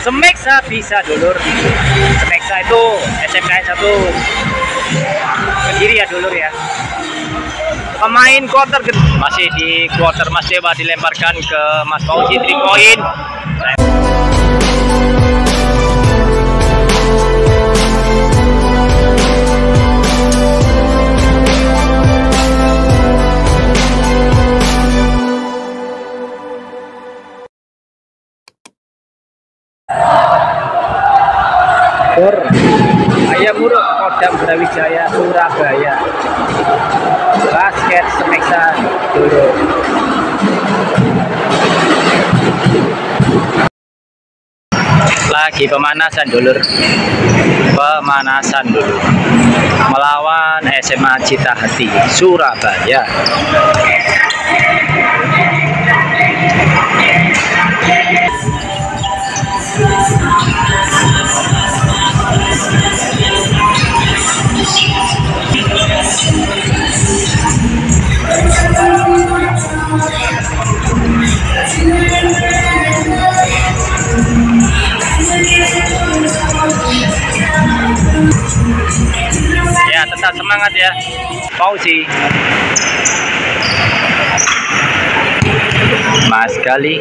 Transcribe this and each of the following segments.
Semeksa bisa dulur. Semeksa itu SMK 1 Kediri ya dulur ya. Pemain quarter masih di quarter Mas Dewa dilemparkan ke Mas Fauzi 3 poin. Ayam Muruk Kodam Brawijaya Surabaya. Basket Semeksa dulu. Lagi pemanasan dulur. Pemanasan dulu. Melawan SMA Cita Hati Surabaya. Ya, tetap semangat ya, Fauzi. Mas Gali,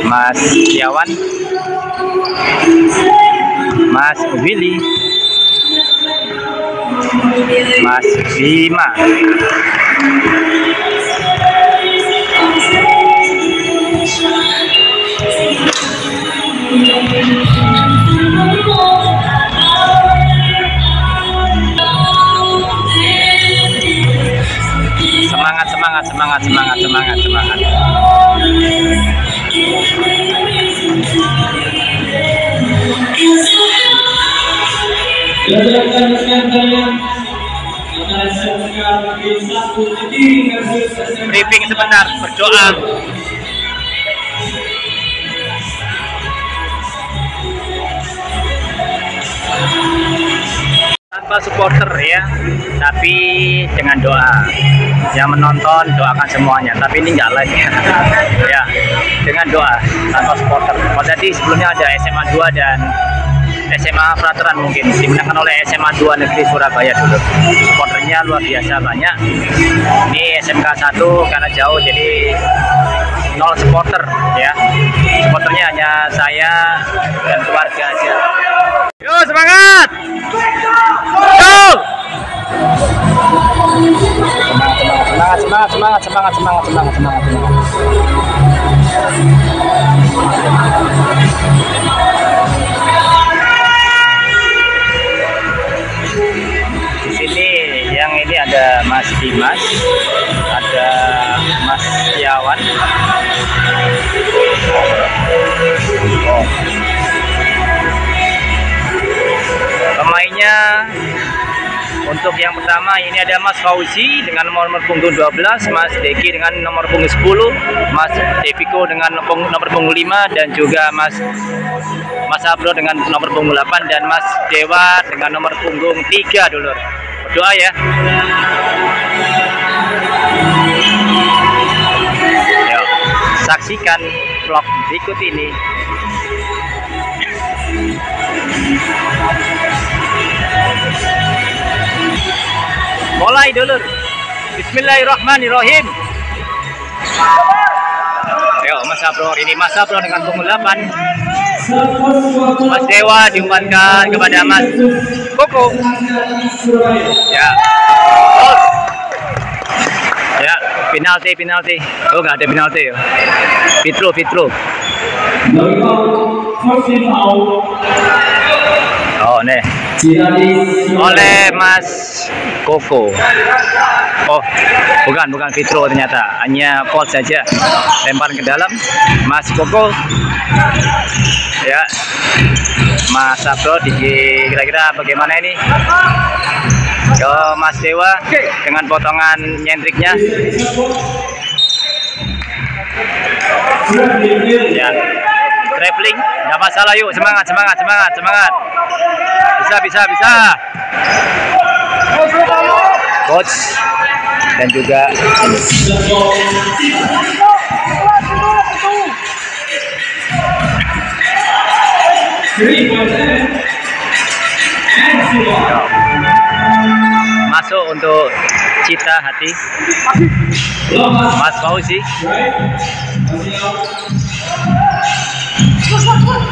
Mas Yawan, Mas Willy, Mas Bima. Semangat. Briefing sebentar, berdoa. Tanpa supporter ya, tapi dengan doa. Yang menonton doakan semuanya, tapi ini enggak live ya. Ya, dengan doa tanpa supporter. Jadi sebelumnya ada SMA 2 dan SMA Frateran mungkin dimenangkan oleh SMA 2 Negeri Surabaya dulu. Supporternya luar biasa banyak. Ini SMK 1 karena jauh jadi 0 supporter ya. Supporternya hanya saya dan keluarga aja. Yo semangat! Yo! Semangat. Di sini yang ini ada Mas Dimas, ada Mas Yawan. Pemainnya untuk yang pertama ini ada Mas Fauzi dengan nomor punggung 12, Mas Deki dengan nomor punggung 10, Mas Deviko dengan nomor punggung 5 dan juga Mas Abro dengan nomor punggung 8 dan Mas Dewa dengan nomor punggung 3 dulur. Berdoa ya. Yuk, saksikan vlog berikut ini. Mulai dulur. Bismillahirrahmanirrahim. Ayo Mas Abro, ini Mas Abro dengan punggung 8. Mas Dewa diumpankan kepada Mas Koko. Ya. Oh. Ya, penalti. Oh, nggak ada penalti ya. Fitro. Oh, nih. Oleh Mas Koko. Oh, bukan Fitro ternyata. Hanya pos saja. Lempar ke dalam. Mas Koko. Ya. Mas Abro kira-kira bagaimana ini? Ke Mas Dewa dengan potongan nyentriknya. Ya. Traveling, nggak masalah, yuk semangat. Bisa. Coach dan juga ini. masuk untuk Cita Hati. Mas Fauzi.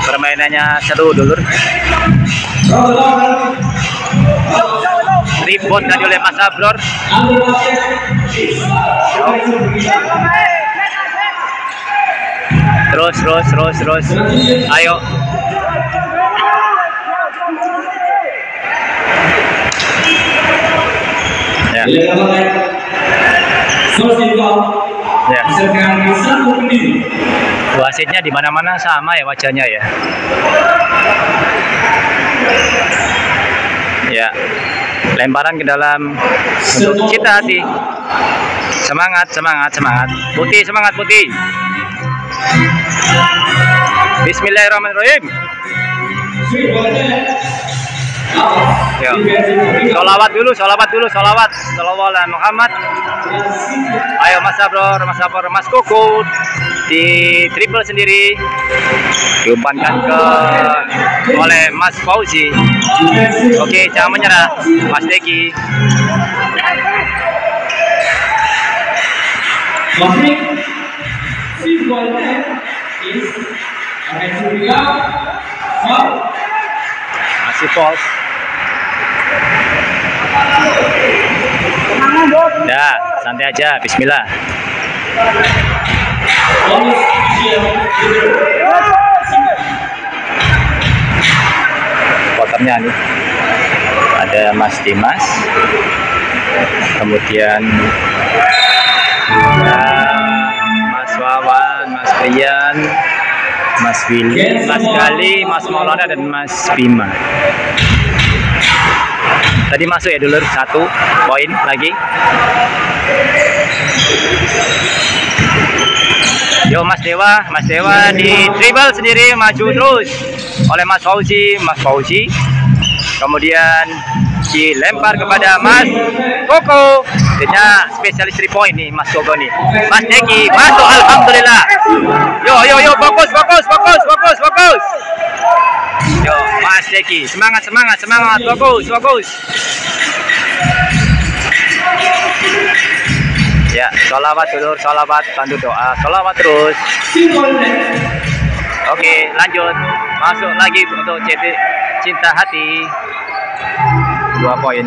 Permainannya seru dulur. Rebound tadi oleh Mas Abror. Terus. Ayo. Ya. Ya. Wasitnya di mana-mana sama ya wajahnya ya. Ya. Lemparan ke dalam untuk Cita Hati. Semangat. Putih, semangat Putih. Bismillahirrahmanirrahim. Ya. Sholawat dulu. Sholawat ala Muhammad. Ayo Mas Abror, Mas Koko di triple sendiri. Diumpankan oleh Mas Fauzi. Oke, jangan menyerah, Mas Deki. Masih false. Dah, santai aja. Bismillah. Kotornya nih ada Mas Dimas, kemudian Mas Wawan, Mas Rian, Mas Willy, Mas Gali, Mas Maulana, dan Mas Bima. Tadi masuk ya dulur, 1 poin lagi. Yo Mas Dewa di dribble sendiri, maju terus oleh Mas Fauzi. Kemudian dilempar kepada Mas Koko. Dia spesialis 3 point nih Mas Koko nih. Mas Deki masuk, alhamdulillah. Yo fokus. Yo Mas Deki, semangat, fokus. Ya, sholawat dulur, bantu doa, sholawat terus. Oke, lanjut. Masuk lagi untuk Cinta Hati. 2 poin.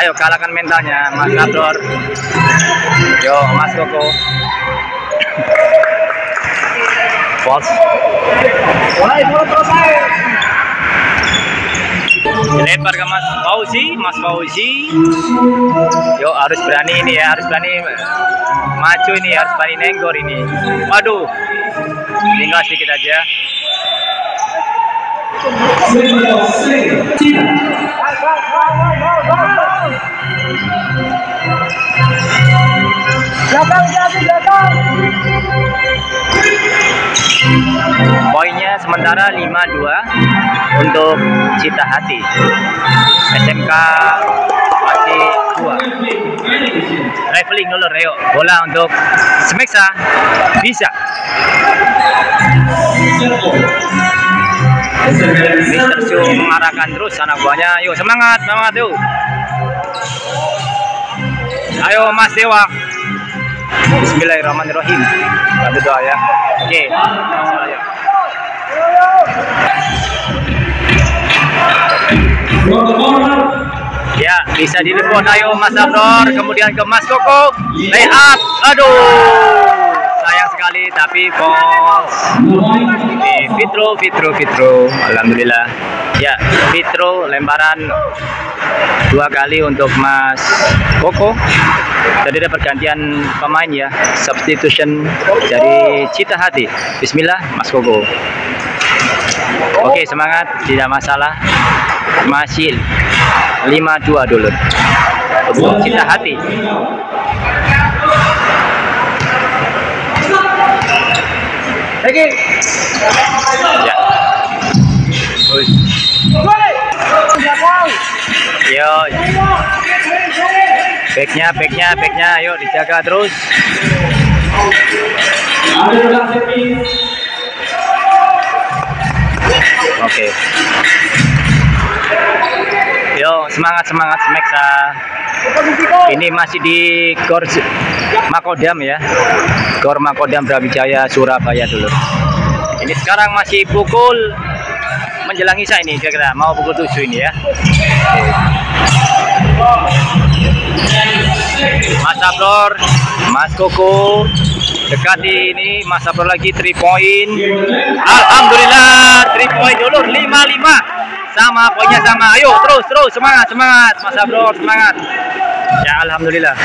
Ayo kalahkan mentalnya Mas Abror. Yo Mas Koko. False. Dilempar ke Mas Fauzi. Yo harus berani ini ya, maju ini, harus berani nenggor ini. Waduh, tinggal sedikit aja. Poinnya sementara 5-2 untuk Cita Hati. SMK masih 2. Traveling dulu, ayo bola untuk Smeksa. Bisa. Mister Su mengarahkan terus anak buahnya. Yuk semangat yuk. Ayo Mas Dewa. Bismillahirrahmanirrahim. Bantu doa ya. Oke. Ya, bisa diliput. Ayo Mas Abror, kemudian ke Mas Koko. Lay up. Aduh. Sayang sekali tapi false. Fitro. Alhamdulillah. Ya, Fitro lemparan 2 kali untuk Mas Koko. Jadi ada pergantian pemain ya, substitution dari Cita Hati. Bismillah, Mas Koko. Oke, semangat, tidak masalah. Masih 5-2 dulu untuk Cita Hati. Lagi. Ya. Yo. Backnya, ayo dijaga terus. Oke. Yo, semangat Smeksa. Ini masih di Gor Makodam ya, Gor Makodam Brawijaya Surabaya dulu. Ini sekarang masih pukul menjelang isya ini, kira-kira mau pukul 7 ini ya. Mas Abror, Mas Koko dekati ini, Mas Abror lagi 3 point. Alhamdulillah 3 point dulu 5-5. Sama poinnya sama. Ayo terus semangat Mas Abror, semangat. Ya alhamdulillah.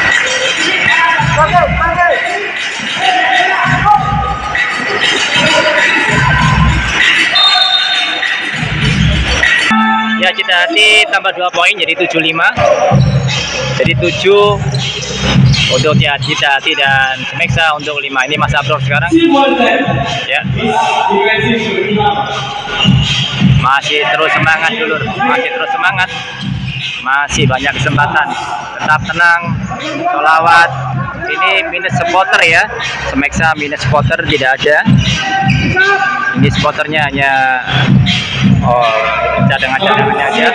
Ya Cidahati tambah 2 poin jadi 75. Jadi 7 untuk Cidahati dan Smeksa untuk 5. Ini Mas Abror sekarang. Ya. Masih terus semangat dulu, masih terus semangat. Masih banyak kesempatan. Tetap tenang, sholawat. Ini minus supporter ya. Smeksa minus supporter tidak ada. Ini supporternya hanya cadangan-cadangannya aja.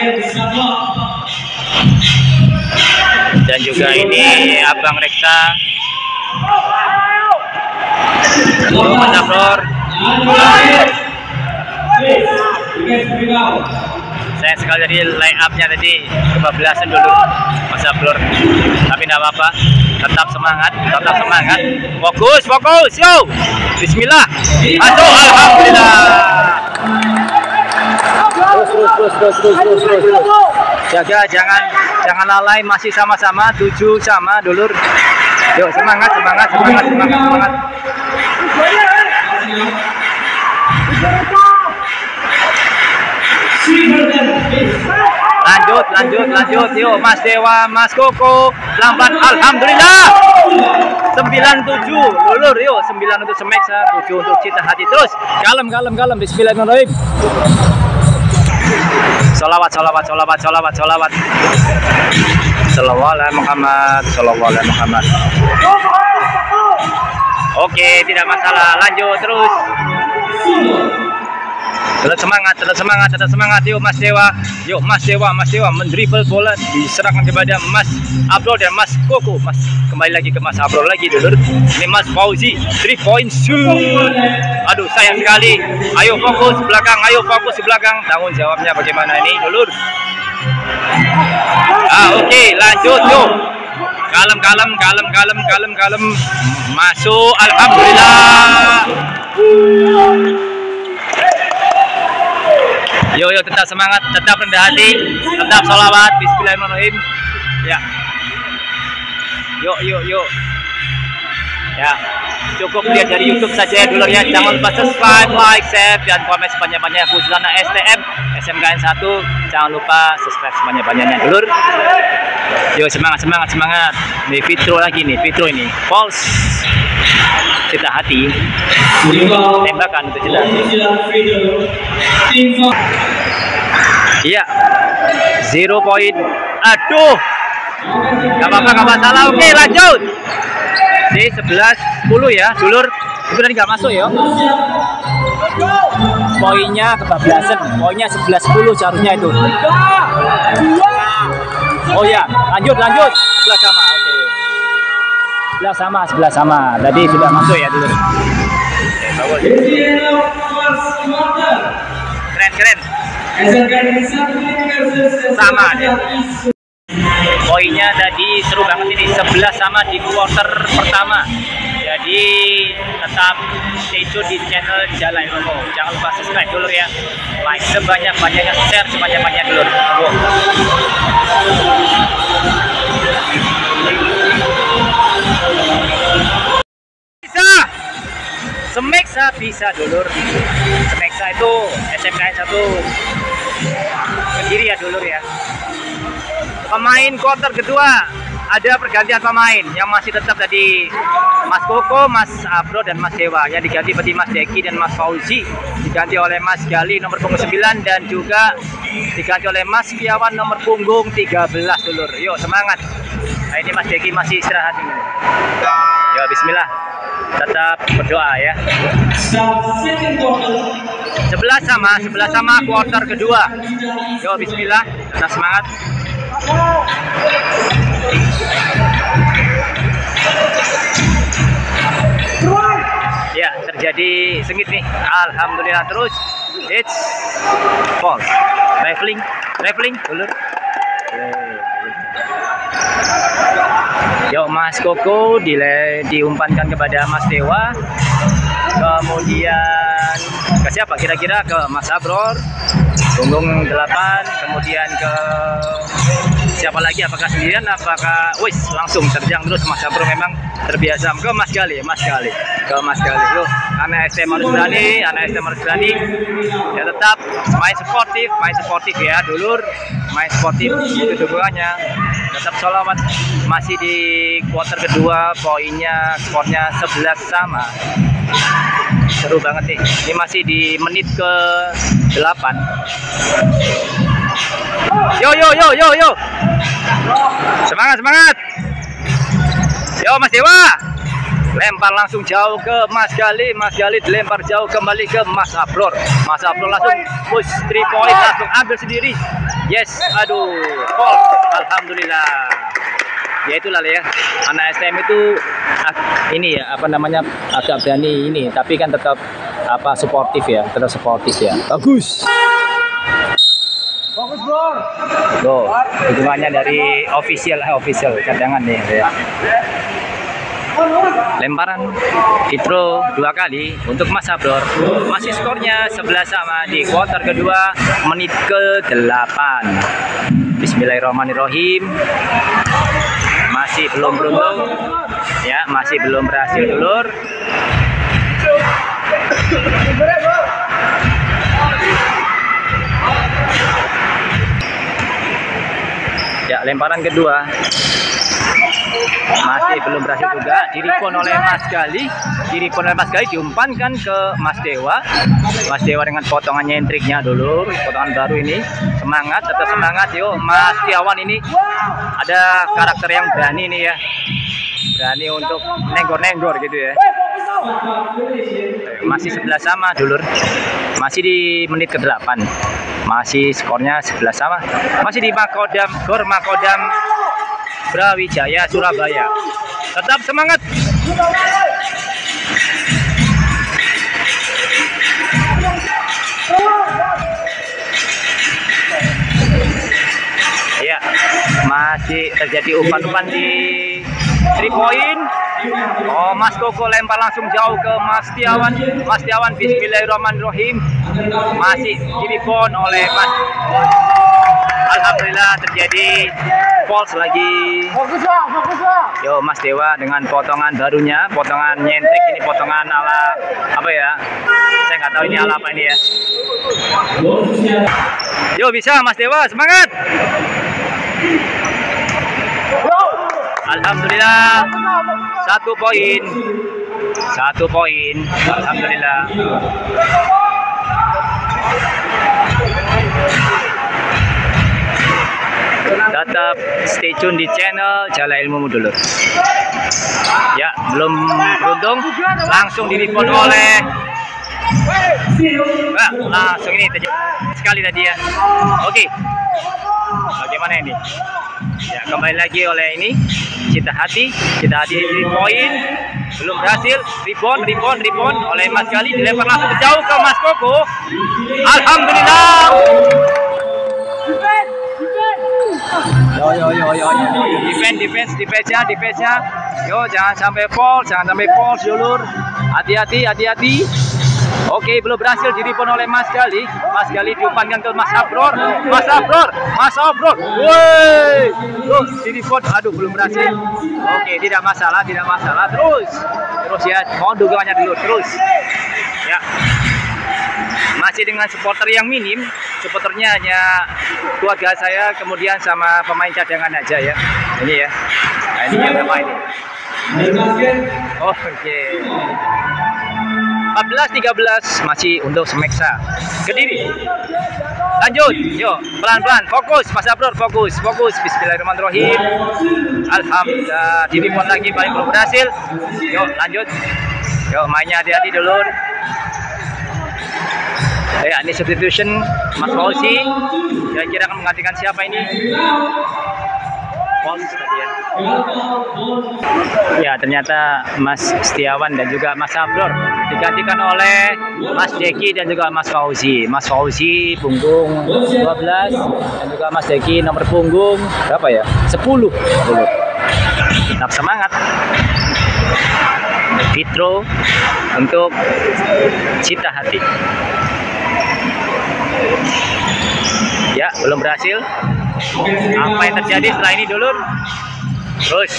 Dan juga ini Abang Reksa. Mas Abror. Saya sekali dari line up-nya tadi kebablasan dulu Mas Abror. Tapi tidak apa-apa. Tetap semangat. Fokus, yo. Bismillah. Masuk, alhamdulillah. Terus. Jaga, jangan lalai, masih sama-sama 7 sama dulur. Yuk, semangat. Lanjut. Yuk, Mas Dewa, Mas Koko, lambat. Alhamdulillah. 97 dulur, yuk. 9 untuk Smeksa, 7 untuk Cidahati. Terus, kalem. Bismillahirrahmanirrahim. Sholawat. Sholawat Muhammad. Oke, tidak masalah. Lanjut terus. Terus semangat. Yuk Mas Dewa. Mendribble bola diserahkan kepada Mas Abror dan Mas Koko. Kembali lagi ke Mas Abror lagi dulur. Ini Mas Fauzi 3 point shoot. Aduh sayang sekali. Ayo fokus belakang. Tanggung jawabnya bagaimana ini dulur. Oke, lanjut yuk. Kalem. Masuk, alhamdulillah. Yo, tetap semangat, tetap rendah hati, tetap sholawat. Bismillahirrahmanirrahim. Ya. Yuk. Ya, cukup lihat dari YouTube saja ya dulu ya. Jangan lupa subscribe, like, share, dan komen sebanyak-banyaknya. Khususnya STM, SMKN 1. Jangan lupa subscribe sebanyak-banyaknya dulu. Yuk, semangat. Nih Fitro lagi nih, ini. Pulse Cidahati. Tembakan untuk Cidahati. Iya. 0 poin. Aduh. Gak masalah. Oke, lanjut. Di 11-10 ya, dulur. Itu tadi nggak masuk ya. Poinnya kebablasan. Poinnya 11-10 seharusnya itu. Oh ya, lanjut. 11 sama. Oke. 11 sama. Tadi sudah masuk ya dulur. Oke, keren. Sama ya. Poinnya tadi seru banget ini, 11 sama di quarter pertama. Jadi tetap stay tune di channel Jalai Romo. Jangan lupa subscribe dulu ya. Like sebanyak-banyaknya, share sebanyak-banyaknya dulu. Smeksa bisa dulur. Smeksa itu SMKN 1 Kediri ya dulur ya. Pemain quarter kedua ada pergantian pemain yang masih tetap tadi Mas Koko, Mas Abror dan Mas Dewa. Yang diganti seperti Mas Deki dan Mas Fauzi, diganti oleh Mas Gali nomor punggung 9 dan juga diganti oleh Mas Piawan nomor punggung 13 dulur. Yuk semangat. Nah, ini Mas Deki masih istirahat ini. Yo bismillah. Tetap berdoa ya. 11 sama quarter kedua. Yo bismillah. Tetap semangat. Ya, terjadi sengit nih. Alhamdulillah, terus it's false. Traveling dulu. Yuk Mas Koko diumpankan kepada Mas Dewa. Kemudian ke siapa kira-kira? Ke Mas Abror. Punggung 8, kemudian ke siapa lagi? Apakah sendirian? Apakah langsung terjang terus? Mas Abror memang terbiasa ke Mas Gali. Ke Mas Gali. Loh, anak SM harus berani. Ya tetap main sportif ya, dulur. Main sportif itu dukungannya. Tetap sholawat. Masih di kuarter kedua, skornya 11 sama. Seru banget nih. Ini masih di menit ke 8. Yo. Semangat. Yo Mas Dewa. Lempar langsung jauh ke Mas Gali. Mas Gali dilempar jauh kembali ke Mas Abror. Mas Abror langsung push 3 point, langsung ambil sendiri. Yes, aduh, false. Alhamdulillah. Ya itulah ya, anak STM itu ini ya, agak berani ini, tapi kan tetap suportif ya, bagus bro. Loh, hitungannya dari official cadangan nih ya. Lemparan hitro 2 kali untuk Mas Abror. Masih skornya 11 sama di kuarter kedua, menit ke 8. Bismillahirrahmanirrahim. Masih belum beruntung ya, masih belum berhasil dulur. Ya, lemparan kedua masih belum berhasil juga, direspon oleh Mas Gali. Diumpankan ke Mas Dewa. Mas Dewa dengan potongan nyentrik-nya dulu, potongan baru ini. Tetap semangat yuk. Mas Tiawan ini ada karakter yang berani nih ya, berani untuk nenggor gitu ya. Masih 11 sama dulur, masih di menit ke-8, masih skornya 11 sama, masih di Gor Makodam Brawijaya Surabaya. Tetap semangat. Ya, masih terjadi umpan-umpan di 3 point. Oh, Mas Koko lempar langsung jauh ke Mas Tiawan. Bismillahirrahmanirrahim. Masih direspon oleh Mas. Alhamdulillah terjadi false lagi. Fokus. Yo Mas Dewa dengan potongan barunya, potongan nyentrik ini, potongan ala apa ya? Saya nggak tahu ini ala apa ini ya. Yo bisa Mas Dewa, semangat. Alhamdulillah 1 poin. Alhamdulillah. Tetap stay tune di channel Jala Ilmu dulu. Ya, belum beruntung, langsung direspon oleh langsung ini terjadi sekali tadi ya. Oke. Bagaimana ini? Ya, kembali lagi oleh ini Cita Hati 3 poin, belum berhasil. Rebound oleh Mas Gali, dilempar langsung jauh ke Mas Koko. Alhamdulillah. Yo. Defense-nya. Yo, jangan sampai false dulur. Hati-hati. Oke, belum berhasil direspon oleh Mas Gali. Mas Gali diumpankan ke Mas Abror. Woi. Tuh, direspon. Aduh, belum berhasil. Oke, tidak masalah. Terus ya, mohon dukungannya dulu terus. Ya. Masih dengan supporter yang minim. Supporternya hanya keluarga saya, kemudian sama pemain cadangan aja ya. Ini ya. Nah, ini yang apa ini? Oke. 14-13 masih untuk Semeksa Kediri. Lanjut, yuk pelan-pelan, fokus Mas Abror, fokus. Bismillahirrahmanirrahim. Alhamdulillah, direspon lagi, paling belum berhasil. Yuk lanjut, yuk mainnya hati-hati dulu. Ya, ini substitution Mas Fauzi. Kira-kira akan menggantikan siapa ini? False tadi ya. Ya, ternyata Mas Setiawan dan juga Mas Sabror digantikan oleh Mas Deki dan juga Mas Fauzi. Mas Fauzi punggung 12 dan juga Mas Deki nomor punggung berapa ya? 10. Tetap semangat. Fitro untuk Cinta Hati. Ya, belum berhasil. Apa yang terjadi setelah ini, Dulur? Terus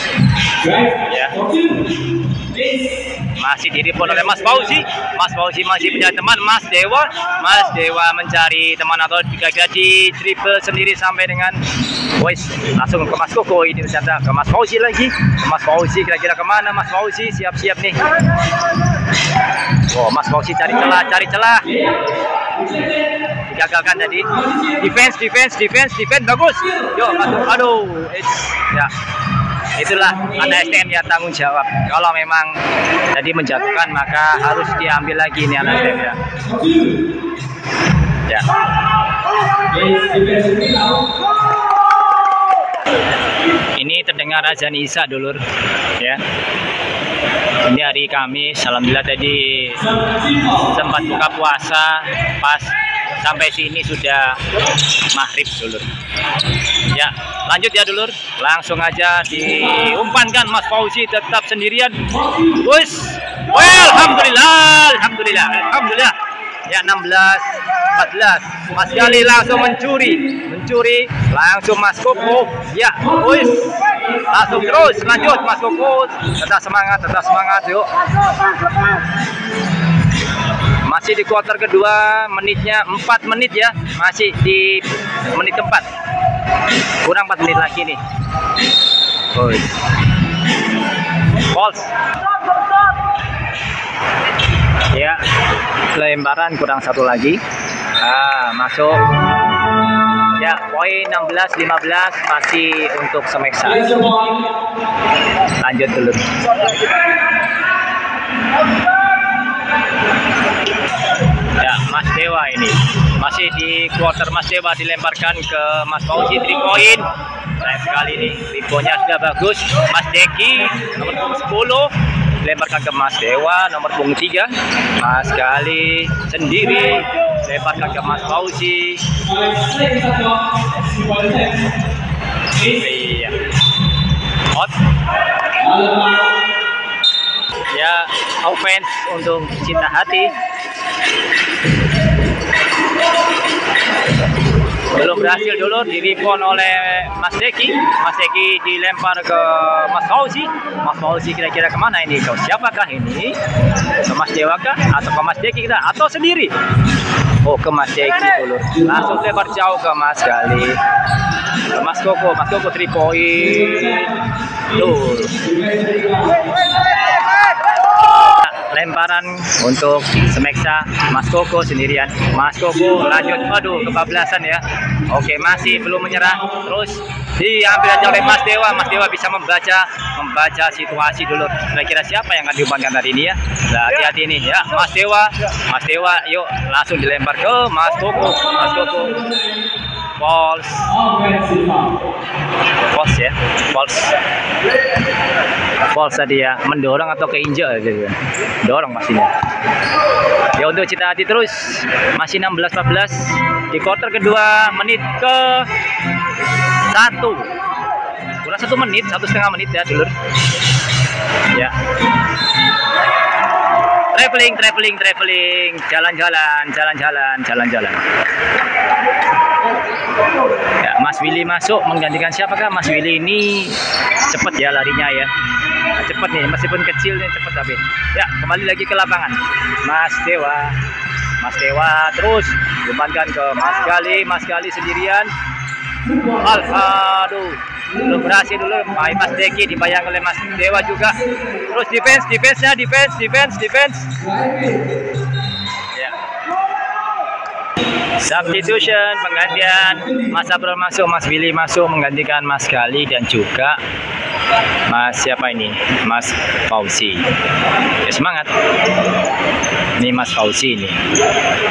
ya, masih direpon oleh Mas Fauzi. Mas Fauzi masih punya teman, Mas Dewa. Mas Dewa mencari teman atau kira-kira di triple sendiri sampai dengan langsung ke Mas Koko. Ini ternyata ke Mas Fauzi lagi. Ke Mas Fauzi, kira-kira kemana Mas Fauzi? Siap-siap nih. Oh, Mas Fauzi cari celah. Digagalkan tadi. Defense bagus. Yo, aduh. Ya. Itulah anak STM ya, tanggung jawab. Kalau memang tadi menjatuhkan maka harus diambil lagi nih anak STM ya. Ya. Ini terdengar azan Isya, Dulur. Ya. Ini hari Kamis, alhamdulillah tadi sempat buka puasa, pas sampai sini sudah maghrib, Dulur. Ya, lanjut ya, Dulur. Langsung aja diumpankan Mas Fauzi tetap sendirian. Alhamdulillah. Ya, 16-14. Mas Gali langsung mencuri langsung Mas Koko. Ya, langsung terus lanjut Mas Koko. Tetap semangat yuk. Masih di kuarter kedua, menitnya 4 menit ya. Masih di menit keempat. Kurang 4 menit lagi nih. False. Ya, lemparan kurang 1 lagi. Masuk. Ya, poin 16-15 masih untuk Semeksa. Lanjut dulu. Ya, Mas Dewa ini masih di quarter. Mas Dewa dilemparkan ke Mas Fauzi 3 poin. Sayang sekali nih, ribonya sudah bagus. Mas Deki nomor punggung 10 dilemparkan ke Mas Dewa nomor punggung 3. Mas Gali sendiri dilemparkan ke Mas Fauzi. Iya. Hot. Ya, offense untuk Cinta Hati. Belum berhasil dulu, direspon oleh Mas Deki. Mas Deki dilempar ke Mas Fauzi. Mas Fauzi kira-kira kemana ini? Kau siapakah ini? Ke Mas Dewa kah? Atau ke Mas Deki kita? Atau sendiri? Oh, ke Mas Deki dulu. Langsung lebar jauh ke Mas Gali. Mas Koko 3 poin. Tuh. Lemparan untuk Semeksa, Mas Koko sendirian. Mas Koko lanjut, aduh kebablasan ya. Oke, masih belum menyerah. Terus diambil aja oleh Mas Dewa. Mas Dewa bisa membaca situasi dulu. Kira-kira siapa yang akan diumpankan hari ini ya? Nah, hati-hati nih ya, Mas Dewa, yuk langsung dilempar ke Mas Koko. False ya, false tadi ya, mendorong atau keinjak gitu. Dorong pastinya. Ya, untuk Cinta Hati terus masih 16-14 di quarter kedua, menit ke 1. Kurang 1 menit, 1,5 menit ya, Dulur. Ya. Traveling, jalan-jalan. Ya, Mas Willy masuk menggantikan siapakah? Mas Willy ini cepet ya larinya ya. Cepet nih, meskipun kecil nih cepet tapi. Ya, kembali lagi ke lapangan. Mas Dewa terus diumpankan ke Mas Gali sendirian. Aduh, belum berhasil dulu. Mas Deki dibayang oleh Mas Dewa juga. Terus defense. Ya. Substitution, penggantian. Mas Sabror masuk, Mas Willy masuk menggantikan Mas Gali dan juga Mas siapa ini? Mas Fauzi. Ya, semangat. Ini Mas Fauzi ini.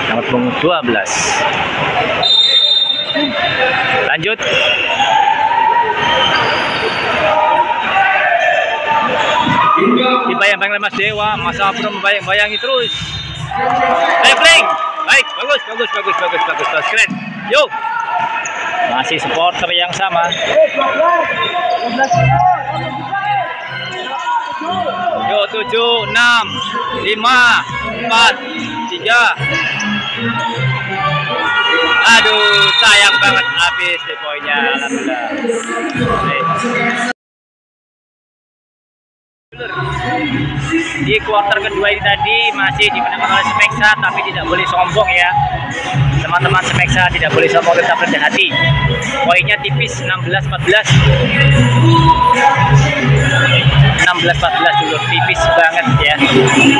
Nomor punggung 12. Lanjut. Dibayang-bayang oleh Mas Dewa, Mas Abro membayang-bayangi terus. Leveling. Baik, bagus, keren. Yuk. Masih supporter yang sama. Yuk, 7, 6, 5, 4, 3. Aduh, sayang banget habis di poinnya. Alhamdulillah. Di kuarter kedua ini tadi masih dimenangkan oleh Smeksa, tapi tidak boleh sombong ya teman-teman. Smeksa tidak boleh sombong, tetap rendah hati. Poinnya tipis 16-14 dulu, tipis banget ya.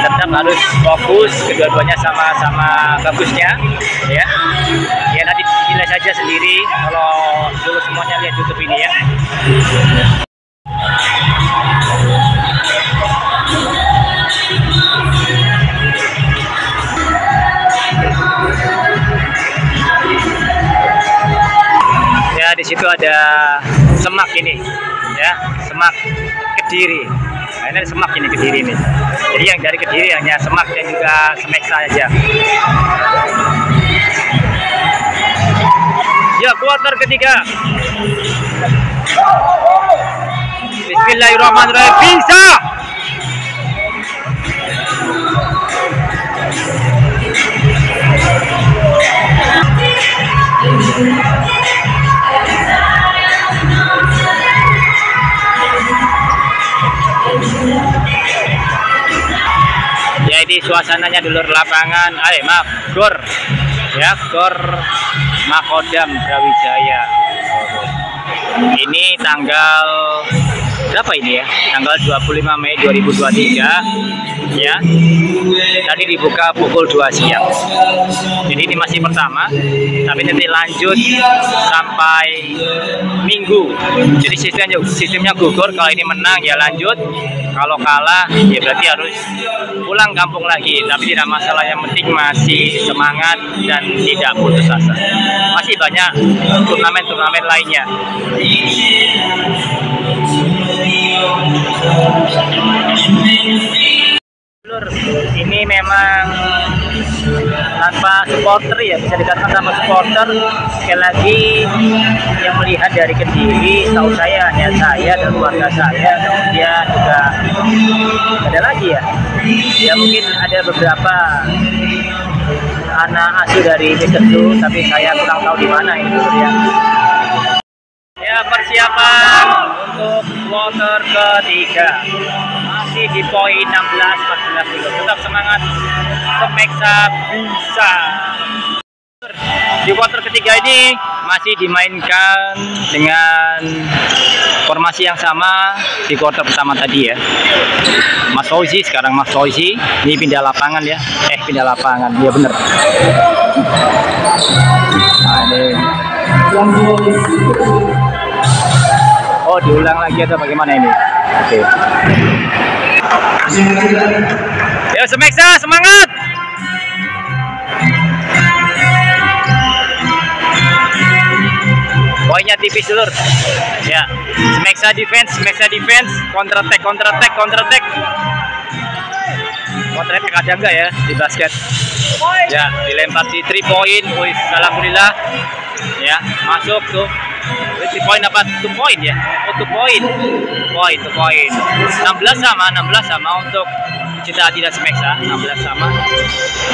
Tetap harus fokus, kedua-duanya sama-sama bagusnya ya. Ya nanti nilai saja sendiri kalau dulu semuanya lihat YouTube ini ya. Ya, di situ ada semak ini ya, semak Kediri. Nah, ini semak ini Kediri ini. Jadi yang dari Kediri hanya semak dan juga Smeksa aja. Ya, kuarter ketiga. Bismillahirrahmanirrahim. Bisa. Ya, ini suasananya dulur lapangan. Gor ya, Gor Makodam Brawijaya. Ini tanggal berapa ini ya? Tanggal 25 Mei 2023 ya. Tadi dibuka pukul 2 siang. Jadi ini masih pertama, tapi nanti lanjut sampai Minggu. Jadi sistemnya gugur. Kalau ini menang ya lanjut, kalau kalah ya berarti harus pulang kampung lagi. Tapi tidak masalah, yang penting masih semangat dan tidak putus asa. Masih banyak turnamen-turnamen lainnya. Ini memang tanpa supporter ya, bisa dikatakan tanpa supporter. Sekali lagi yang melihat dari Kediri, tahu saya hanya saya dan keluarga saya, kemudian juga ada lagi ya mungkin ada beberapa anak asuh dari Mr. Su, tapi saya kurang tahu di mana ini dulu ya. Ya, persiapan untuk kuarter ketiga masih di poin 16-14 dulu. Tetap semangat, Smeksa bisa. Di kuarter ketiga ini masih dimainkan dengan formasi yang sama di kuarter pertama tadi ya. Mas Fauzi, sekarang Mas Fauzi ini pindah lapangan ya. Pindah lapangan, dia bener. Nah, ini. Oh, diulang lagi atau bagaimana ini? Oke. Ya, Smeksa semangat. Poinnya tipis dulur. Ya, Smeksa defense, counter attack. Counter attack ada enggak ya di basket? Ya, dilempar di 3 point. Wih, alhamdulillah. Ya, masuk tuh. 3 point apa? 2 point ya? Oh, 2 point. 2 point. 16 sama untuk Cita Hati dan Smeksa. 16 sama.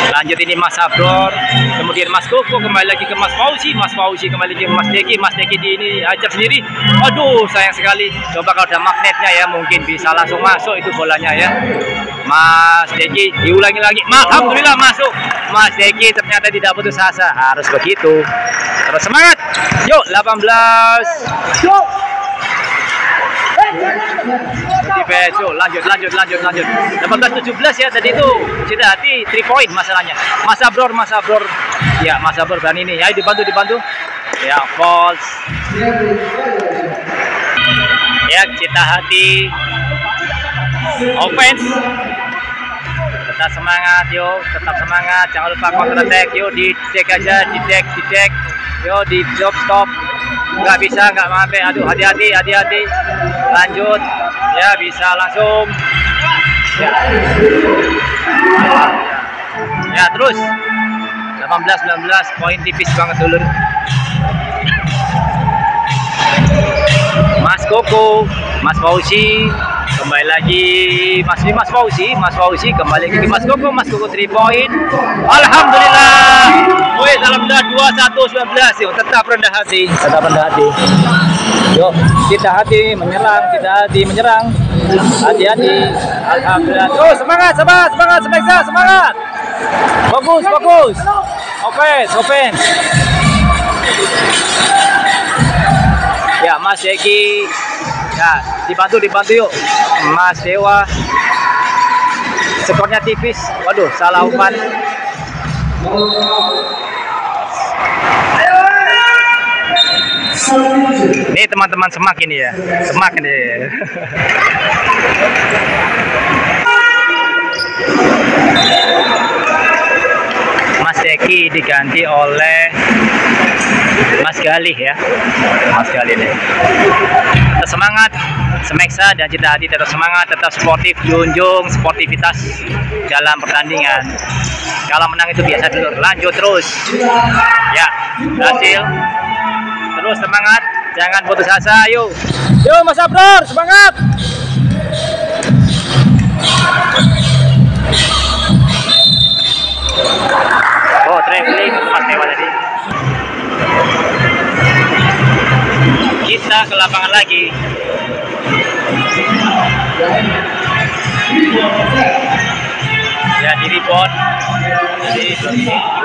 Lanjut ini Mas Abror, kemudian Mas Koko, kembali lagi ke Mas Fauzi, kembali lagi ke Mas Deki. Mas Deki di ini ajar sendiri. Aduh, sayang sekali. Coba kalau ada magnetnya ya mungkin bisa langsung masuk itu bolanya ya. Mas Deki diulangi lagi. Alhamdulillah masuk. Mas Deki ternyata tidak putus asa. Harus begitu. Terus semangat. Yuk 18. Yuk. Lanjut 18-17 ya tadi itu. Cita Hati 3 point masalahnya. Mas Abror ya, Mas Abror berani ini ya, dibantu ya. False ya, Cita Hati offense. Tetap semangat yuk, jangan lupa counter attack yuk, di cek aja, di cek yuk, di stop nggak bisa, nggak mampu. Aduh, hati-hati. Lanjut ya, bisa langsung Ya. Ya, terus 18-19, poin tipis banget dulu. Mas Koko, Mas Fauzi, kembali lagi Mas Fauzi kembali lagi Mas Koko 3 poin. Alhamdulillah. Woi, alhamdulillah 21-19. Yuk, tetap rendah hati. Yuk, kita hati menyerang, Hati-hati. Alhamdulillah. Terus semangat. Fokus. Open. Ya, Mas Eki. Ya, dibantu yuk. Mas Dewa. Skornya tipis. Waduh, salah umpan. Ini teman-teman semak ini ya. Mas Eki diganti oleh Mas Galih ya. Nih. Tetap semangat, Semeksa dan Cita Hati tetap semangat, tetap sportif, junjung sportivitas dalam pertandingan. Kalau menang itu biasa dulu, lanjut terus. Ya, berhasil. Terus semangat, jangan putus asa. Yuk Mas Abror, semangat. Oh, traveling untuk Mas Dewa tadi. Kita ke lapangan lagi. Ya, di rebound. Jadi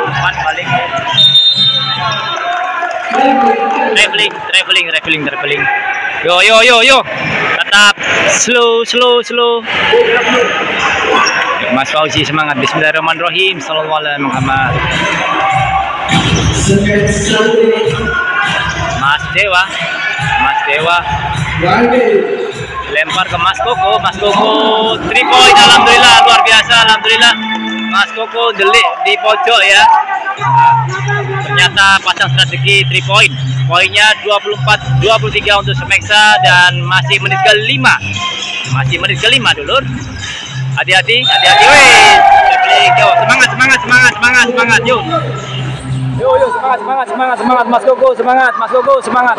umpan balik. Traveling. Yo. Tetap slow. Mas Fauzi semangat. Bismillahirrahmanirrahim. Sallallahu alaihi Muhammad. Mas Dewa. Lempar ke Mas Koko 3 poin. Alhamdulillah, luar biasa. Alhamdulillah. Mas Koko delik di pojok ya. Ternyata pasang strategi 3 poin. Poinnya 24-23 untuk Semeksa dan masih menit ke-5. Dulur. Hati-hati. Wih. Semangat. Yuk. Semangat Mas Koko, semangat.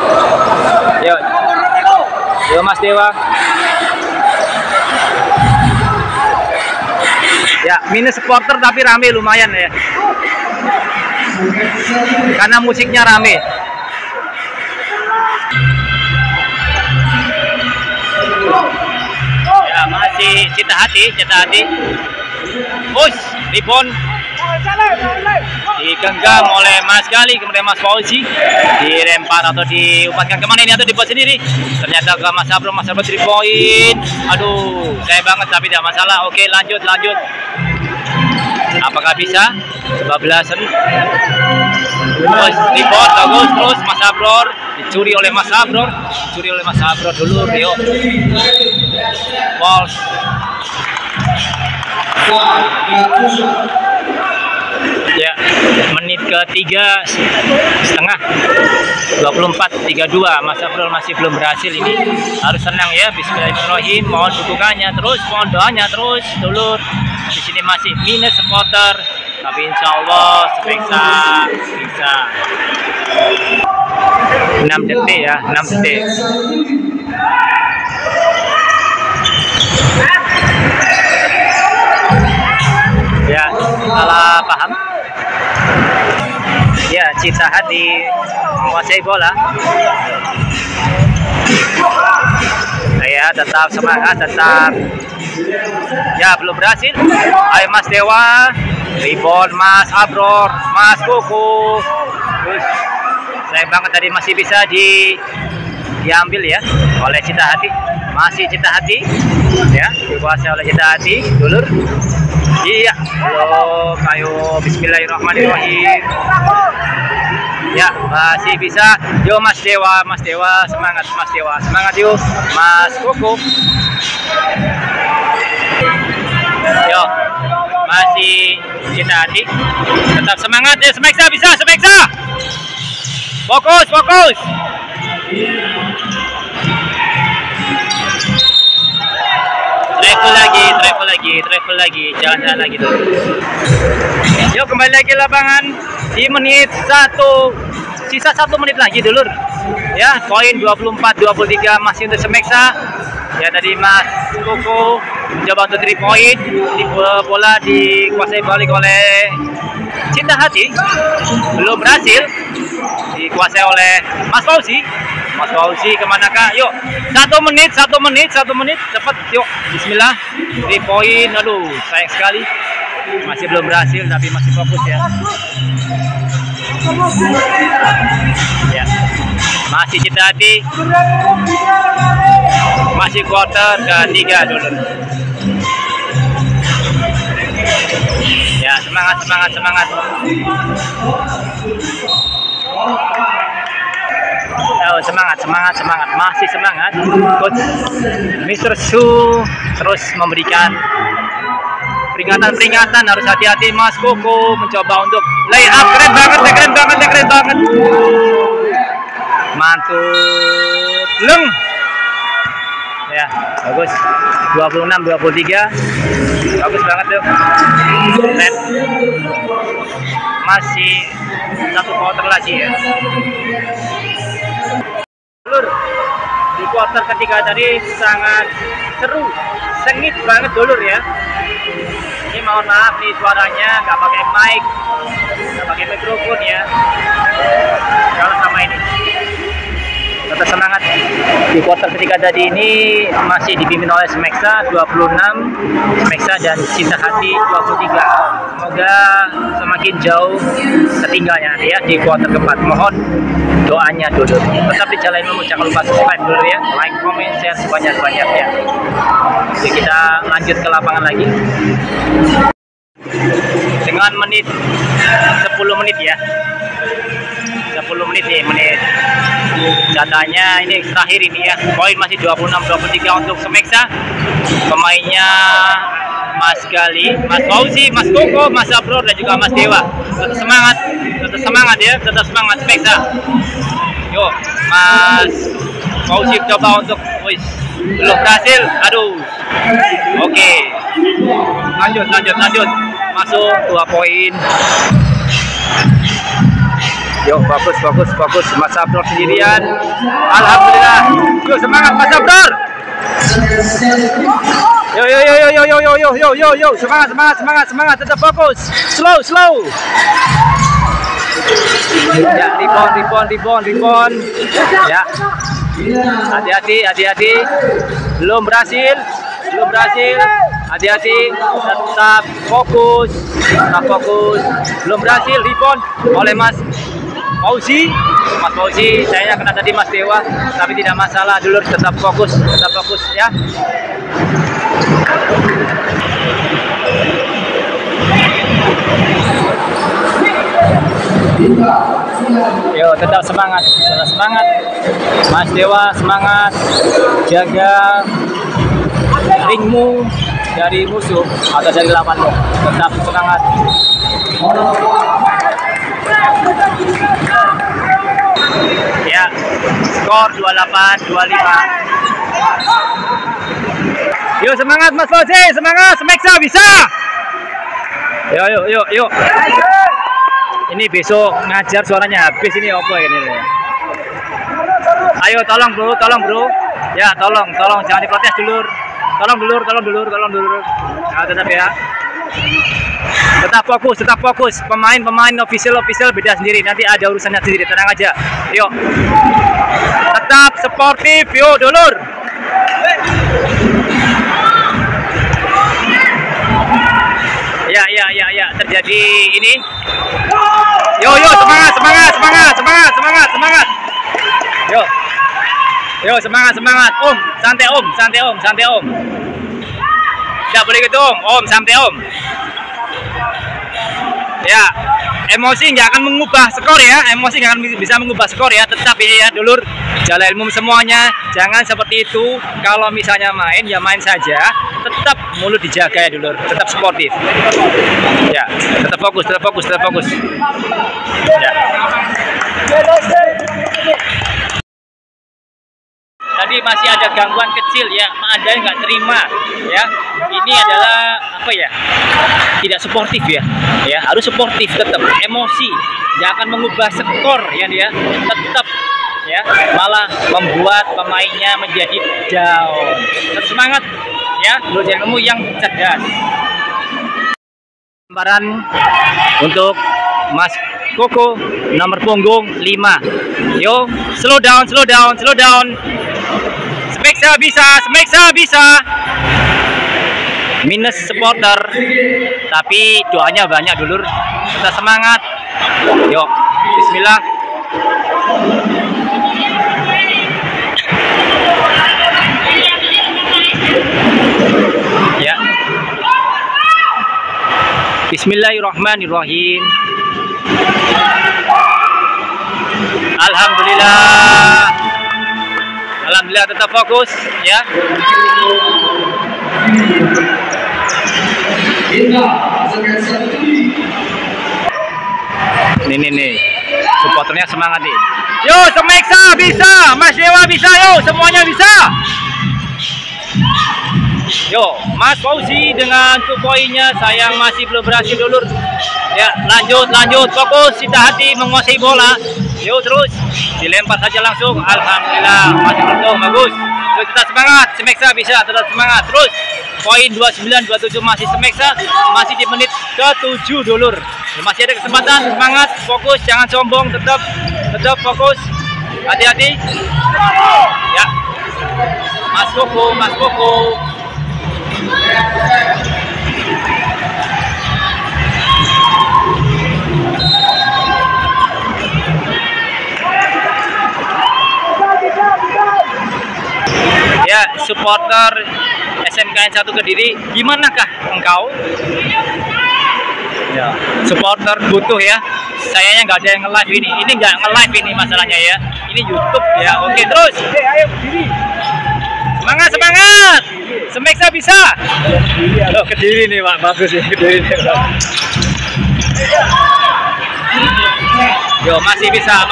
Yo Mas Dewa. Ya, minus supporter tapi rame lumayan ya. Karena musiknya rame. Ya, masih Cita Hati. Push, rebound. Digenggam oleh Mas Gali, kemudian Mas Fauzi. Dilempar atau diumpankan kemana ini atau dibuat sendiri. Ternyata ke Mas Abror 3 poin. Aduh, sayang banget tapi tidak masalah. Oke, lanjut. Apakah bisa? Kebablasan. Terus rebound bagus, terus Mas Abror dicuri oleh Mas Abror dulu, yuk. Balls. Ya, menit ke-3 setengah 24-32. Mas Abror masih belum berhasil ini. Harus tenang ya. Bismillahirrahmanirrahim. Mohon dukungannya terus, mohon doanya terus, dulur. Di sini masih minus supporter, tapi insya Allah Semeksa bisa. 6 detik ya, 6 detik. Ya, salah paham. Ya, Cita Hati menguasai bola. Ya, tetap semangat, Ya, belum berhasil. Ayo Mas Dewa. Rebound Mas Abror, Mas Koko. Terus sayang banget tadi masih bisa diambil ya oleh Cita Hati. Masih Cita Hati. Ya, dikuasai oleh Cita Hati, dulur. Iya, belum. Ayo, bismillahirrahmanirrahim. Ya, masih bisa. Yo Mas Dewa, semangat Mas Dewa, semangat yuk. Mas Koko. Yo, masih Cita Hati. Tetap semangat ya, Semeksa bisa, Semeksa. Fokus. travel lagi, jalan-jalan lagi tuh. Yuk kembali lagi lapangan di menit 1, sisa 1 menit lagi dulur. Ya, poin 24-23 masih untuk Semeksa. Ya tadi Mas Koko mencoba untuk 3 poin, di bola dikuasai balik oleh Cinta Hati, belum berhasil, dikuasai oleh Mas Fauzi. Mas Fauzi kemanakah? Yuk, 1 menit, cepat, yuk, Bismillah, 3 poin. Aduh, sayang sekali, masih belum berhasil, tapi masih fokus ya. Ya, masih Cinta Hati, masih quarter ke-3 dulu. Ya, semangat. Oh, semangat, masih semangat. Coach Mr. Su terus memberikan peringatan, harus hati-hati. Mas Koko mencoba untuk lay up, keren banget. Mantap, leng. Ya, bagus. 26-23. Bagus banget tuh. Keren. Masih 1 quarter lagi ya. Dulur, di quarter ketiga tadi sangat seru, sengit banget dulur ya. Ini mohon maaf nih suaranya nggak pakai mic, nggak pakai mikrofon ya. Kalau sama ini tetap semangat. Di quarter ketiga tadi ini masih dipimpin oleh Semeksa 26, Semeksa dan Cinta Hati 23. Semoga semakin jauh ketinggalnya nanti ya di quarter keempat. Mohon doanya dulu. Tetap di channel ilmu, jangan lupa subscribe dulu ya, like, comment, share sebanyak-banyaknya. Oke, kita lanjut ke lapangan lagi dengan menit 10 menit ya. 10 menit nih, datanya ini terakhir ini ya. Poin masih 26-23 untuk Semeksa. Pemainnya Mas Gali, Mas Fauzi, Mas Koko, Mas Abror dan juga Mas Dewa. Tetap semangat ya, tetap semangat Semeksa. Yuk, Mas Fauzi coba untuk belum berhasil. Aduh. Oke. Lanjut. Masuk 2 poin. Yuk, bagus. Mas Abror sendirian. Alhamdulillah. Yuk, semangat Mas Abror. Yo, semangat, tetap fokus. Slow. Ya, rebound. Ya. Hati-hati. Belum berhasil. Hati-hati, tetap fokus. Belum berhasil, rebound oleh Mas Fauzi, sayangnya kena tadi Mas Dewa, tapi tidak masalah dulur, tetap fokus ya. Yo, tetap semangat. Mas Dewa semangat, jaga ringmu dari musuh atau dari lawanmu, tetap semangat. Ya, skor 28-25. Yuk, semangat Mas Fauzi, semangat, Semeksa bisa. Yuk. Ini besok ngajar suaranya habis ini apa ini? Ayo tolong bro. Ya, tolong jangan diprotes dulur. Tolong dulur. Nah, tetap ya. Tetap fokus. Pemain official beda sendiri. Nanti ada urusannya sendiri. Tenang aja. Yuk. Tetap sportif, yuk dulur. Ya. Terjadi ini. Yo, semangat. Yo, semangat. Om, santai om. Tidak boleh gitu om, santai om. Ya, emosi nggak akan mengubah skor ya, bisa mengubah skor ya. Tetap ya dulur, jalan ilmu semuanya, jangan seperti itu. Kalau misalnya main ya main saja, tetap mulut dijaga ya dulur, tetap sportif. Ya, tetap fokus. Ya. Jadi masih ada gangguan kecil ya, ada yang nggak terima ya. Ini adalah apa ya? Tidak sportif ya. Ya, harus sportif tetap. Emosi nggak akan mengubah skor ya dia. Tetap ya, malah membuat pemainnya menjadi down. Tetap semangat ya, belajar ilmu yang cerdas. Gambaran untuk Mas Koko nomor punggung 5. Yo, slow down. Smeksa bisa. Minus supporter, tapi doanya banyak dulur. Kita semangat. Yo, bismillah. Ya. Bismillahirrahmanirrahim. Alhamdulillah tetap fokus ya. Nih supporternya semangat nih. Yo, Smeksa bisa, Mas Dewa bisa, yo semuanya bisa. Yo, Mas Fauzi dengan 2 poinnya, sayang masih belum berhasil dulur. Ya, lanjut, fokus, cita hati menguasai bola. Yo, terus dilempar saja langsung. Alhamdulillah, masih beruntung, bagus. Yuk, kita semangat, Smeksa bisa, tetap semangat. Terus, poin 29-27 masih Smeksa, masih di menit ke-7 dulur. Ya, masih ada kesempatan, semangat, fokus, jangan sombong, tetap fokus. Hati-hati. Ya. Mas Koko. Ya, supporter SMKN 1 Kediri, gimanakah engkau? Ya, supporter butuh ya. Sayangnya nggak ada yang nge-live ini. Ini nggak nge-live ini masalahnya ya. Ini YouTube ya. Oke, terus. Ayo Kediri. Semangat. Smeksa bisa. Oh, Kediri nih, Pak. Bagus ya Kediri nih, Pak. Yo, masih bisa.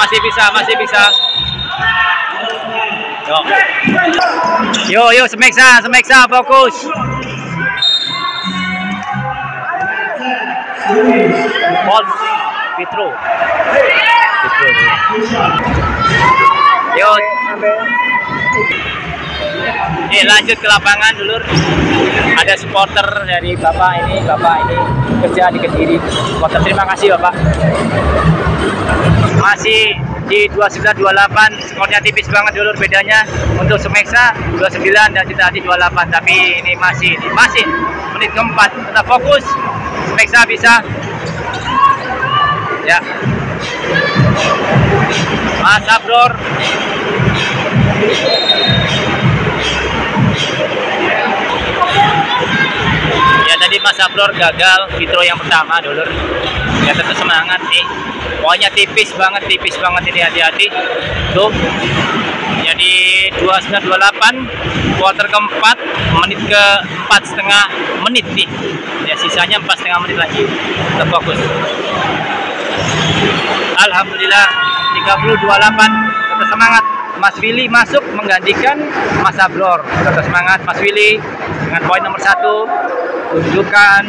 Yo, Smeksa, fokus. Paul Petro. Yo. Lanjut ke lapangan dulur. Ada supporter dari bapak ini kerja di Kediri. Supporter, terima kasih Bapak. Masih di 29-28, skornya tipis banget dulur bedanya. Untuk Smeksa 29 dan Cita Hati 28, tapi ini masih menit keempat. Tetap fokus, Smeksa bisa. Ya, Mas Abror. Ya, tadi Mas Abror gagal fitro yang pertama dulur. Ya, tetap semangat nih. Pokoknya tipis banget ini, hati-hati. Tuh. Jadi 29-28, quarter keempat, menit ke-4 setengah menit nih. Ya, sisanya 4,5 menit lagi. Tetap fokus. Alhamdulillah 30-28, tetap semangat. Mas Willy masuk menggantikan Mas Abror. Tetap semangat Mas Willy dengan poin nomor 1. Tunjukkan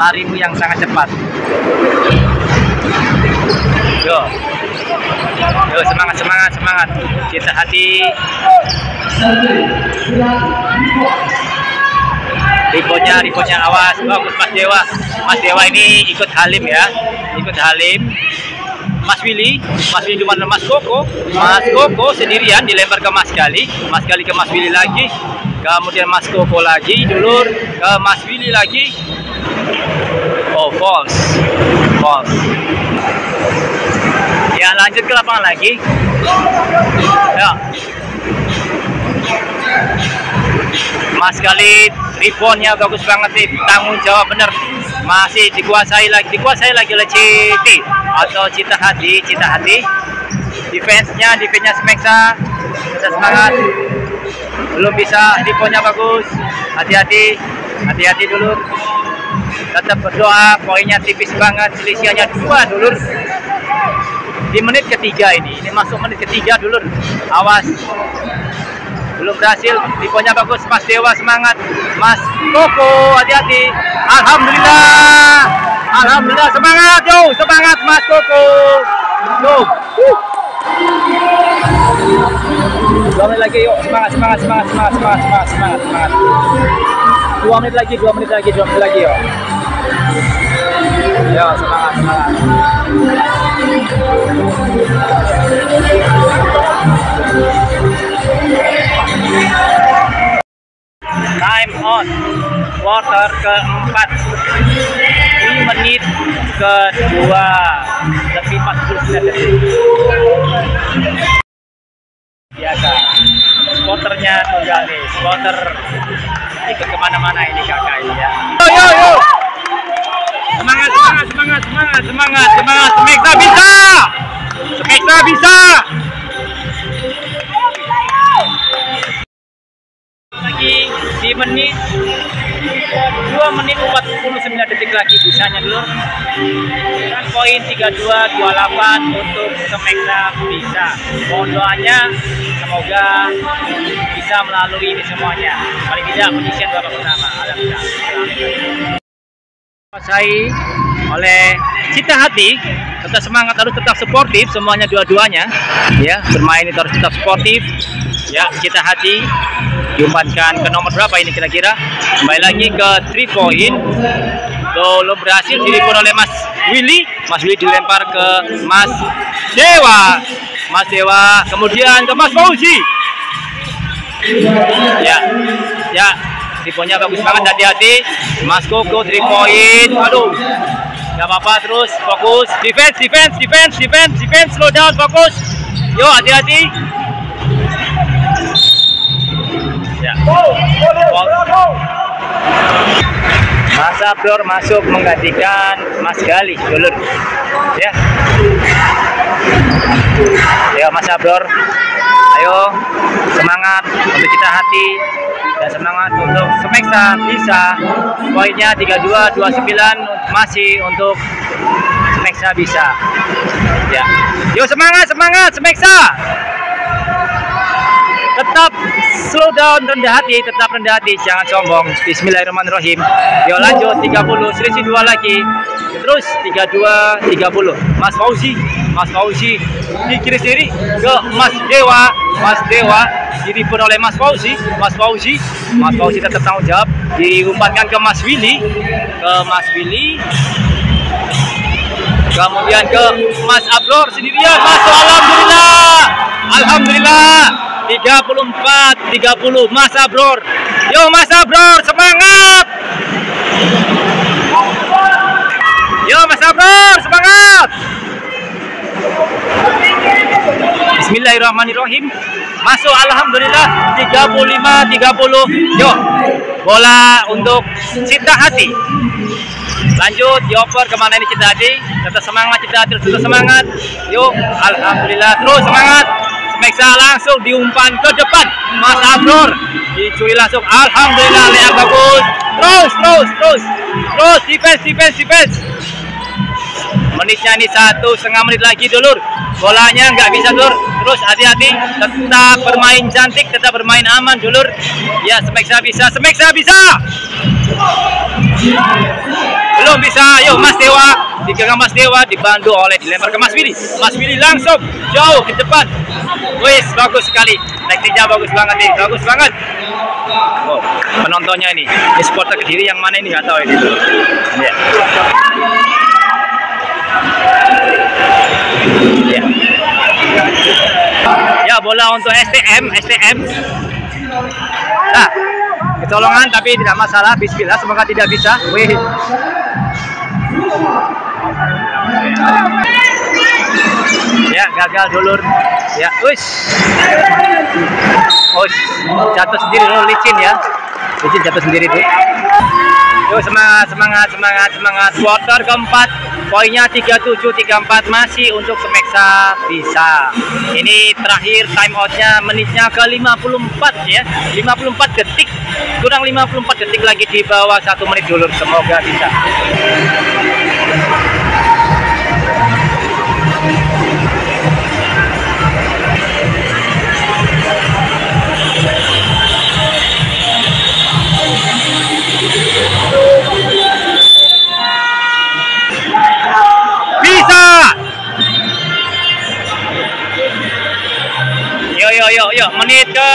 larimu yang sangat cepat. Yo, semangat. Cita Hati. Ribotnya awas. Bagus Mas Dewa ini ikut Halim ya. Mas Willy cuma Mas Koko sendirian dilempar ke Mas Gali ke Mas Willy lagi, kemudian Mas Koko lagi dulur ke Mas Willy lagi. Oh, false. Ya, lanjut ke lapangan lagi. Ya, Mas Gali reboundnya bagus banget nih, tanggung jawab bener. Masih dikuasai lagi oleh Cita Hati. Defense-nya Smeksa. Tetap semangat. Belum bisa, reboundnya bagus. Hati-hati dulu. Tetap berdoa, poinnya tipis banget, selisihnya 2 dulur. di menit ketiga ini masuk menit ketiga dulu. Awas, belum berhasil. Tiponya bagus, Mas Dewa semangat, Mas Koko hati-hati. Alhamdulillah, alhamdulillah, semangat yo, semangat Mas Koko. Yo. 2 menit lagi yuk, semangat. 2 menit lagi yuk. Yo, semangat. Time on quarter keempat, di menit kedua, lebih 49 detik. Biasa, supporternya tunggal nih, supporter ikut kemana-mana ini kakak ini ya. Yo. Semangat, Smeksa bisa. Lagi di menit 2 menit 49 detik lagi bisanya dulu. Kan poin 32-28 untuk Smeksa bisa. Mohon doanya semoga bisa melalui ini semuanya. Paling tidak penyisian babak pertama. Alhamdulillah. Kuasai oleh Cita Hati, tetap semangat, harus tetap sportif semuanya, dua-duanya ya, bermain itu harus tetap sportif ya. Cita Hati diumpankan ke nomor berapa ini kira-kira, kembali lagi ke 3 point. Belum berhasil dilipur oleh Mas Willy dilempar ke Mas Dewa, kemudian ke Mas Fauzi ya. Tiponya bagus banget, hati-hati Mas Koko, 3 point. Aduh, gak apa-apa, terus fokus, defense, slow down, fokus. Yo, hati-hati ya. Mas Abdur masuk menggantikan Mas Gali dulu ya. Mas Abdur, ayo semangat untuk Cita Hati dan semangat untuk Smeksa bisa. Poinnya 32-29 masih untuk Smeksa bisa ya. Yo, semangat Smeksa. Tetap slow down, rendah hati, jangan sombong. Bismillahirrahmanirrahim. Yo, lanjut 30, selisih 2 lagi. Terus 32-30. Mas Fauzi di kiri sendiri ke Mas Dewa diripur oleh Mas Fauzi tetap tanggung jawab, diumpankan ke Mas Willy, kemudian ke Mas Abdur sendirian, masuk. Alhamdulillah 34-30 Mas Abdur. Yo, Mas Abdur semangat. Yo, Mas Abdur semangat. Bismillahirrahmanirrahim. Masuk, alhamdulillah 35-30. Yo, bola untuk Cita Hati. Lanjut dioper kemana ini Cita Hati? Tetap semangat Cita Hati, tetap semangat. Yuk, alhamdulillah, terus semangat. Smeksa langsung diumpan ke depan. Mas Abdur dicuri langsung. Alhamdulillah, yang bagus. Terus defense. Menitnya ini 1,5 menit lagi dulur. Bolanya nggak bisa dulur. Terus hati-hati, tetap bermain cantik, tetap bermain aman dulur. Ya, Smeksa bisa. Belum bisa. Yuk, Mas Dewa, dipegang Mas Dewa, dibantu oleh dilempar ke Mas Willy langsung jauh ke depan. Wis, bagus sekali. Tekniknya bagus banget nih, bagus banget. Oh, penontonnya ini supporter Kediri yang mana ini nggak tahu ini. Ya. Ya, bola untuk STM. Nah, kecolongan tapi tidak masalah. Bismillah, semoga tidak bisa. Wih. Ya, gagal dulur. Ya, jatuh sendiri dulu, licin jatuh sendiri tuh. Yuk, semangat. Quarter keempat, poinnya 37-34 masih untuk Smeksa bisa. Ini terakhir time outnya, menitnya ke 54 ya, 54 detik, kurang 54 detik lagi di bawah 1 menit dulur. Semoga bisa. menit ke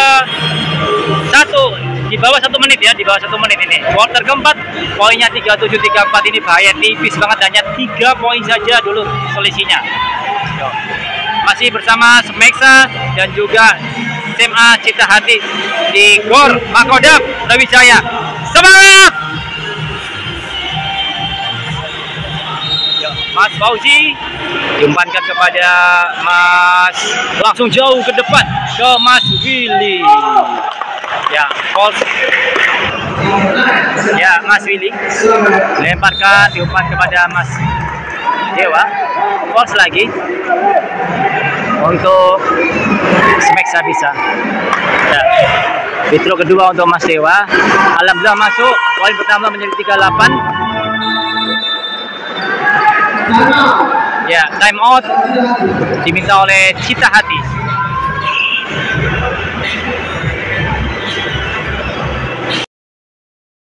1, di bawah 1 menit ya, di bawah 1 menit ini. Quarter keempat, poinnya 37-34, ini bahaya tipis banget, hanya 3 poin saja dulu selisihnya. Yo. Masih bersama Smeksa dan juga SMA Cita Hati di Gor Makodam Brawijaya. Semangat! Yo, Mas Fauzi diumpankan kepada Mas, langsung jauh ke depan ke Mas Willy. Ya, false. Ya, Mas Willy lemparkan, diumpan kepada Mas Dewa. False lagi untuk Smeksa bisa. Ya. Free throw kedua untuk Mas Dewa. Alhamdulillah masuk. Poin pertama menjadi 38. Ya, time out diminta oleh Cita Hati.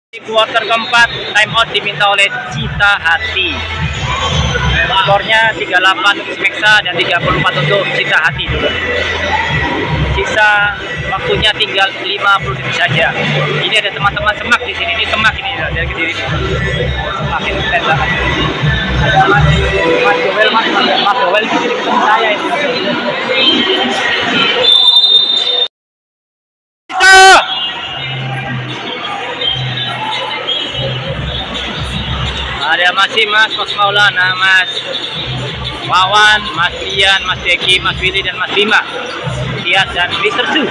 Di quarter keempat, time out diminta oleh Cita Hati. Skornya 38 untuk Smeksa dan 34 untuk Cita Hati dulu. Sisa waktunya tinggal 50 detik saja. Ini ada teman-teman semak di sini. Ini semak ini dari sini. Semak ini keren banget. Mas Joel itu jadi ketemu saya ini. Ada masih Mas Maulana, Mas Wawan, Mas Rian, Mas Deki, Mas Willy dan Mas Bima, Tias dan Mr. Su.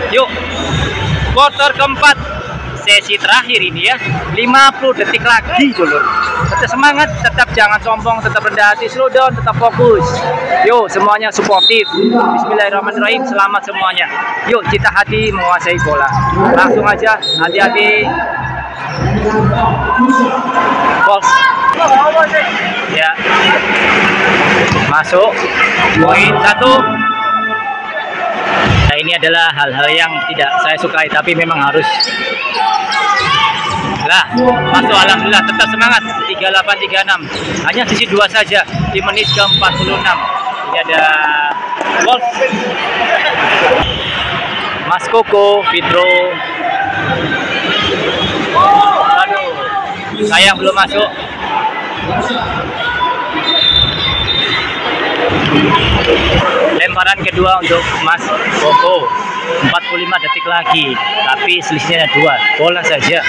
Yuk, quarter keempat, sesi terakhir ini ya, 50 detik lagi dulu. Tetap semangat, tetap jangan sombong, tetap rendah hati, slow down, tetap fokus. Yuk, semuanya suportif. Bismillahirrahmanirrahim, selamat semuanya. Yuk, Cita Hati menguasai bola. Langsung aja, hati-hati. False. Ya, masuk poin 1. Nah, ini adalah hal-hal yang tidak saya sukai, tapi memang harus. Lah, masuk, alhamdulillah, tetap semangat. 38-36, hanya sisi 2 saja di menit ke-46. Ini ada false. Mas Koko, Fitro. Aduh, sayang belum masuk. Lemparan kedua untuk Mas Koko. 45 detik lagi, tapi selisihnya 2 bola saja.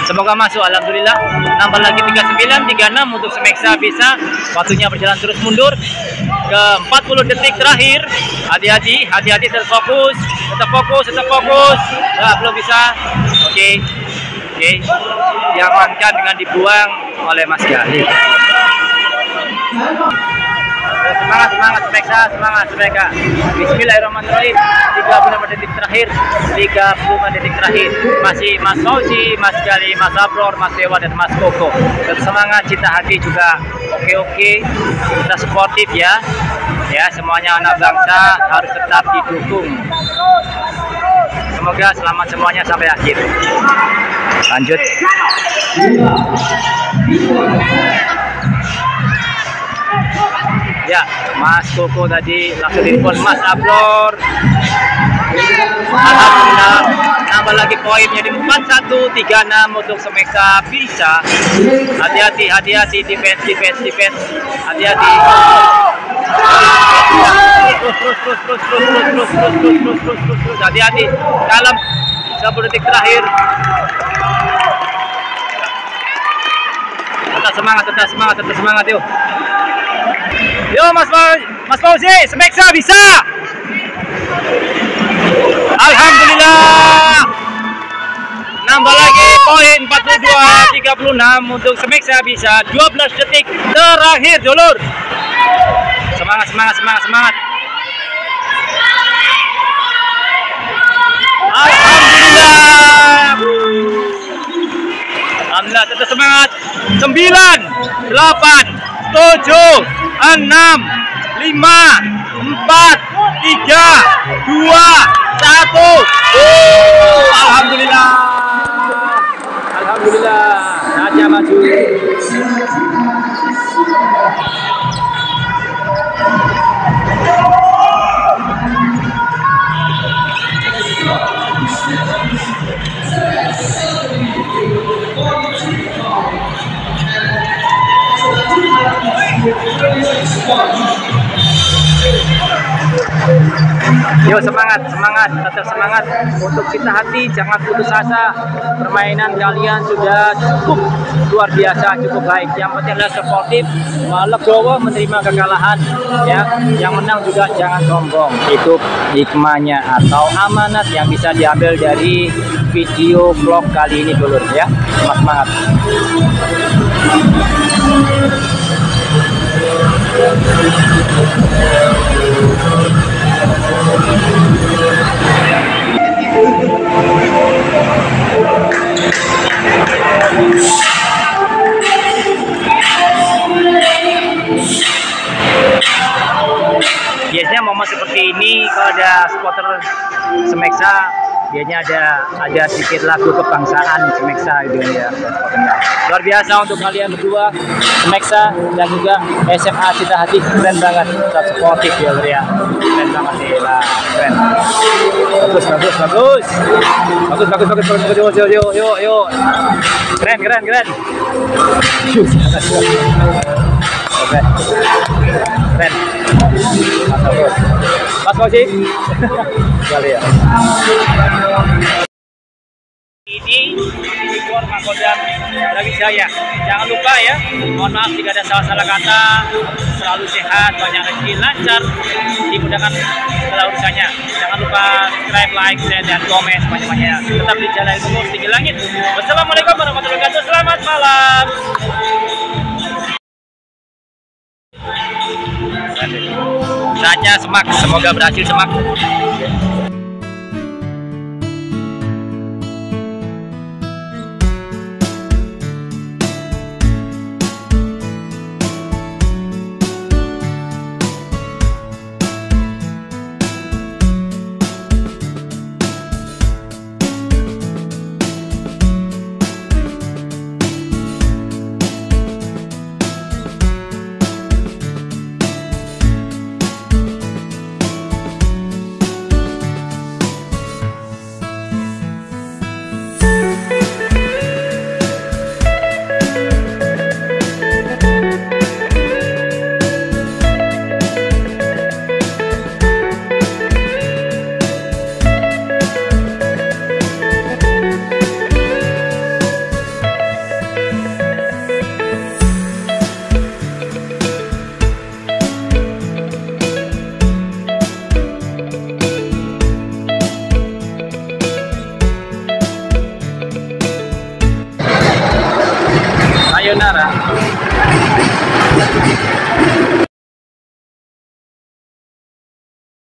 Semoga masuk, alhamdulillah. Nambah lagi 39-36 untuk Smeksa bisa. Waktunya berjalan terus mundur ke 40 detik terakhir. Hati-hati, hati-hati, terfokus, tetap fokus, tetap fokus. Nah, belum bisa. Oke. Oke, diamankan dengan dibuang oleh Mas Gali. Semangat, semangat Smeksa, semangat mereka. Bismillahirrahmanirrahim. 35 detik terakhir, 35 detik terakhir. Masih Mas Fauzi, Mas Gali, Mas Abror, Mas Dewa dan Mas Koko. Dan semangat, Cita Hati juga oke. Kita sportif ya. Ya, semuanya anak bangsa harus tetap didukung. Semoga selamat semuanya sampai akhir. Lanjut. Ya, Mas Koko tadi langsung telepon Mas Ablor. Alhamdulillah, nambah lagi poin jadi 41-36 untuk Smeksa bisa. Hati-hati, hati-hati, defense. Hati-hati. Terus. Hati-hati. Dalam 10 detik terakhir. Tetap semangat yuk. Yo Mas Fauzi, Smeksa bisa. Alhamdulillah. Nambah lagi poin 42-36 untuk Smeksa bisa. 12 detik terakhir dulur. Semangat. Alhamdulillah, tetap semangat. 9, 8, 7, 6, 5, 4, 3, 2, 1. Alhamdulillah. Saja maju. Yuk semangat, semangat, tetap semangat untuk kita hati, jangan putus asa. Permainan kalian sudah cukup luar biasa, cukup baik. Yang penting adalah sportif, legowo menerima kekalahan. Ya, yang menang juga jangan sombong. Itu hikmahnya atau amanat yang bisa diambil dari video vlog kali ini dulu ya. Semangat. Biasanya momen seperti ini kalau ada supporter Semeksa, biasanya ada sedikit lagu kebangsaan Semeksa gitu ya. Luar biasa untuk kalian berdua, Semeksa dan juga SMA Cita Hati, keren banget, tetap sportif ya ya. Keren banget nih lah, keren. Bagus. Yuk. Keren. Oke. Keren. Mas Fauzi. Kali ya. Ini Igor Makodam Brawijaya. Jangan lupa ya, mohon maaf jika ada salah kata. Selalu sehat, banyak rezeki, lancar, dimudahkan segala urusannya. Jangan lupa subscribe, like, share, dan komen sebanyak-banyaknya. Tetap di jalan lurus tinggi langit. Wassalamualaikum warahmatullahi wabarakatuh. Selamat malam. Saatnya Semak, semoga berhasil Semak. Sayonara.